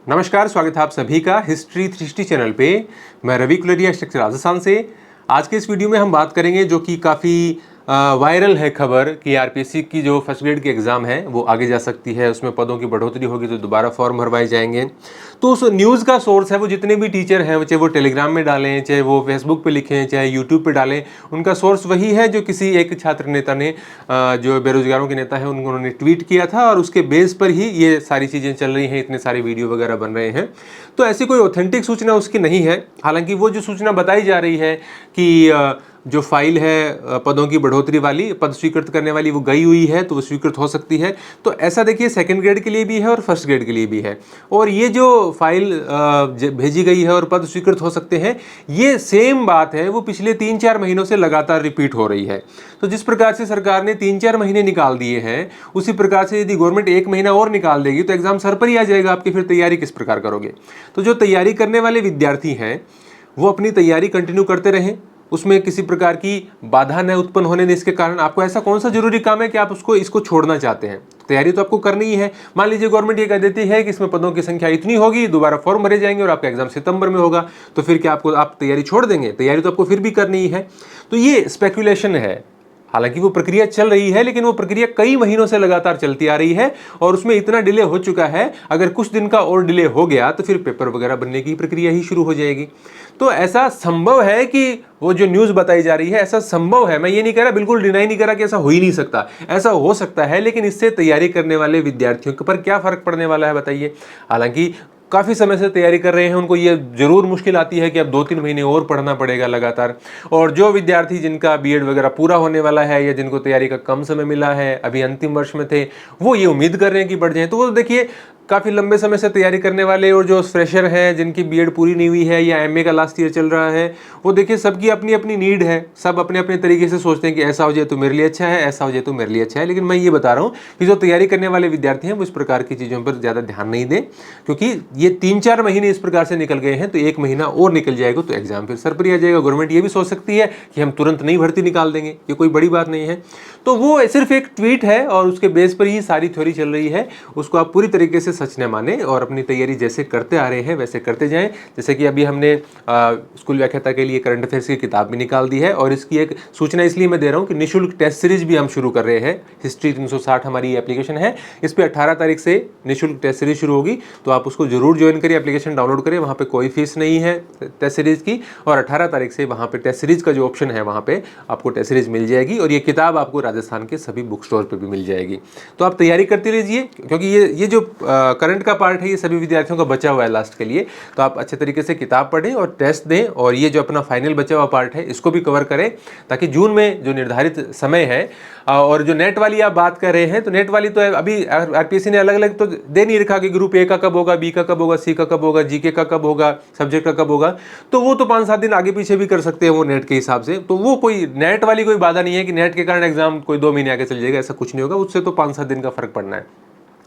नमस्कार, स्वागत है आप सभी का हिस्ट्री 360 चैनल पे। मैं रवि कुलरिया स्ट्रक्चर राजस्थान से। आज के इस वीडियो में हम बात करेंगे जो कि काफ़ी वायरल है खबर कि आरपीएससी की जो फर्स्ट ग्रेड की एग्ज़ाम है वो आगे जा सकती है, उसमें पदों की बढ़ोतरी होगी तो दोबारा फॉर्म भरवाए जाएंगे। तो उस न्यूज़ का सोर्स है वो जितने भी टीचर हैं, चाहे वो टेलीग्राम में डालें, चाहे वो फेसबुक पे लिखें, चाहे यूट्यूब पे डालें, उनका सोर्स वही है जो किसी एक छात्र नेता ने जो बेरोजगारों के नेता है उन्होंने ट्वीट किया था और उसके बेस पर ही ये सारी चीज़ें चल रही हैं, इतने सारे वीडियो वगैरह बन रहे हैं। तो ऐसी कोई ऑथेंटिक सूचना उसकी नहीं है। हालांकि वो जो सूचना बताई जा रही है कि जो फाइल है पदों की बढ़ोतरी वाली, पद स्वीकृत करने वाली, वो गई हुई है तो वो स्वीकृत हो सकती है। तो ऐसा देखिए सेकंड ग्रेड के लिए भी है और फर्स्ट ग्रेड के लिए भी है। और ये जो फाइल भेजी गई है और पद स्वीकृत हो सकते हैं, ये सेम बात है वो पिछले 3-4 महीनों से लगातार रिपीट हो रही है। तो जिस प्रकार से सरकार ने 3-4 महीने निकाल दिए हैं, उसी प्रकार से यदि गवर्नमेंट 1 महीना और निकाल देगी तो एग्जाम सर पर ही आ जाएगा आपकी। फिर तैयारी किस प्रकार करोगे? तो जो तैयारी करने वाले विद्यार्थी हैं वो अपनी तैयारी कंटिन्यू करते रहें, उसमें किसी प्रकार की बाधा न उत्पन्न होने दें। इसके कारण आपको ऐसा कौन सा जरूरी काम है कि आप इसको छोड़ना चाहते हैं? तैयारी तो आपको करनी ही है। मान लीजिए गवर्नमेंट ये कह देती है कि इसमें पदों की संख्या इतनी होगी, दोबारा फॉर्म भरे जाएंगे और आपका एग्जाम सितंबर में होगा, तो फिर क्या आप तैयारी छोड़ देंगे? तैयारी तो आपको फिर भी करनी ही है। तो ये स्पेकुलेशन है। हालांकि वो प्रक्रिया चल रही है, लेकिन वो प्रक्रिया कई महीनों से लगातार चलती आ रही है और उसमें इतना डिले हो चुका है, अगर कुछ दिन का और डिले हो गया तो फिर पेपर वगैरह बनने की प्रक्रिया ही शुरू हो जाएगी। तो ऐसा संभव है कि वो जो न्यूज़ बताई जा रही है, ऐसा संभव है। मैं ये नहीं कह रहा, बिल्कुल डिनाई नहीं कर रहा कि ऐसा हो ही नहीं सकता, ऐसा हो सकता है, लेकिन इससे तैयारी करने वाले विद्यार्थियों पर क्या फर्क पड़ने वाला है बताइए? हालांकि काफ़ी समय से तैयारी कर रहे हैं, उनको ये जरूर मुश्किल आती है कि अब 2-3 महीने और पढ़ना पड़ेगा लगातार। और जो विद्यार्थी जिनका बीएड वगैरह पूरा होने वाला है या जिनको तैयारी का कम समय मिला है, अभी अंतिम वर्ष में थे, वो ये उम्मीद कर रहे हैं कि बढ़ जाए। तो वो देखिए काफ़ी लंबे समय से तैयारी करने वाले और जो फ्रेशर हैं जिनकी बीएड पूरी नहीं हुई है या एमए का लास्ट ईयर चल रहा है, वो देखिए सबकी अपनी अपनी नीड है। सब अपने अपने तरीके से सोचते हैं कि ऐसा हो जाए तो मेरे लिए अच्छा है, ऐसा हो जाए तो मेरे लिए अच्छा है। लेकिन मैं ये बता रहा हूँ कि जो तैयारी करने वाले विद्यार्थी हैं वो इस प्रकार की चीज़ों पर ज़्यादा ध्यान नहीं दें, क्योंकि ये 3-4 महीने इस प्रकार से निकल गए हैं, तो 1 महीना और निकल जाएगा तो एग्जाम फिर सर पर ही आ जाएगा। गवर्नमेंट ये भी सोच सकती है कि हम तुरंत नहीं भर्ती निकाल देंगे, ये कोई बड़ी बात नहीं है। तो वो सिर्फ एक ट्वीट है और उसके बेस पर ही सारी थ्योरी चल रही है। उसको आप पूरी तरीके से सच न माने और अपनी तैयारी जैसे करते आ रहे हैं वैसे करते जाएं। जैसे कि अभी हमने स्कूल व्याख्याता के लिए करंट अफेयर्स की किताब भी निकाल दी है और इसकी एक सूचना इसलिए मैं दे रहा हूं कि निःशुल्क टेस्ट सीरीज भी हम शुरू कर रहे हैं। हिस्ट्री 360 हमारी एप्लीकेशन है, इस पर 18 तारीख से निःशुल्क टेस्ट सीरीज शुरू होगी, तो आप उसको जरूर ज्वाइन करिए, एप्लीकेशन डाउनलोड करें। वहाँ पे कोई फीस नहीं है टेस्ट सीरीज की, और 18 तारीख से वहाँ पे टेस्ट सीरीज का जो ऑप्शन है वहाँ पे आपको टेस्ट सीरीज मिल जाएगी और ये किताब आपको राजस्थान के सभी बुक स्टोर पर भी मिल जाएगी। तो आप तैयारी करते रहिए, क्योंकि ये जो करंट का पार्ट है ये सभी विद्यार्थियों का बचा हुआ है लास्ट के लिए। तो आप अच्छे तरीके से किताब पढ़ें और टेस्ट दें, और ये जो अपना फाइनल बचा हुआ पार्ट है इसको भी कवर करें, ताकि जून में जो निर्धारित समय है। और जो नेट वाली आप बात कर रहे हैं, तो नेट वाली तो अभी आरपीएससी ने अलग अलग तो दे नहीं रखा कि ग्रुप ए का कब होगा, बी का कब होगा, सी का कब होगा, जीके का कब होगा, सब्जेक्ट का कब होगा। तो वो तो 5-7 दिन आगे पीछे भी कर सकते हैं वो नेट के हिसाब से। तो वो कोई नेट वाली कोई बाधा नहीं है कि नेट के कारण एग्जाम कोई 2 महीने आगे चल जाएगा, ऐसा कुछ नहीं होगा। उससे तो 5-7 दिन का फर्क पड़ना है,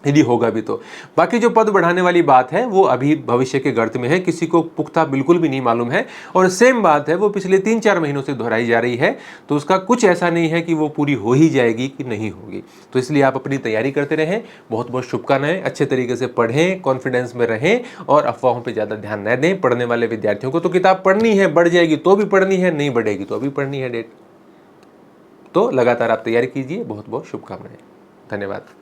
यदि होगा भी तो। बाकी जो पद बढ़ाने वाली बात है वो अभी भविष्य के गर्त में है, किसी को पुख्ता बिल्कुल भी नहीं मालूम है। और सेम बात है वो पिछले 3-4 महीनों से दोहराई जा रही है, तो उसका कुछ ऐसा नहीं है कि वो पूरी हो ही जाएगी कि नहीं होगी। तो इसलिए आप अपनी तैयारी करते रहें। बहुत बहुत शुभकामनाएं, अच्छे तरीके से पढ़ें, कॉन्फिडेंस में रहें और अफवाहों पर ज़्यादा ध्यान न दें। पढ़ने वाले विद्यार्थियों को तो किताब पढ़नी है, बढ़ जाएगी तो भी पढ़नी है, नहीं बढ़ेगी तो अभी पढ़नी है डेट। तो लगातार आप तैयारी कीजिए। बहुत बहुत शुभकामनाएं, धन्यवाद।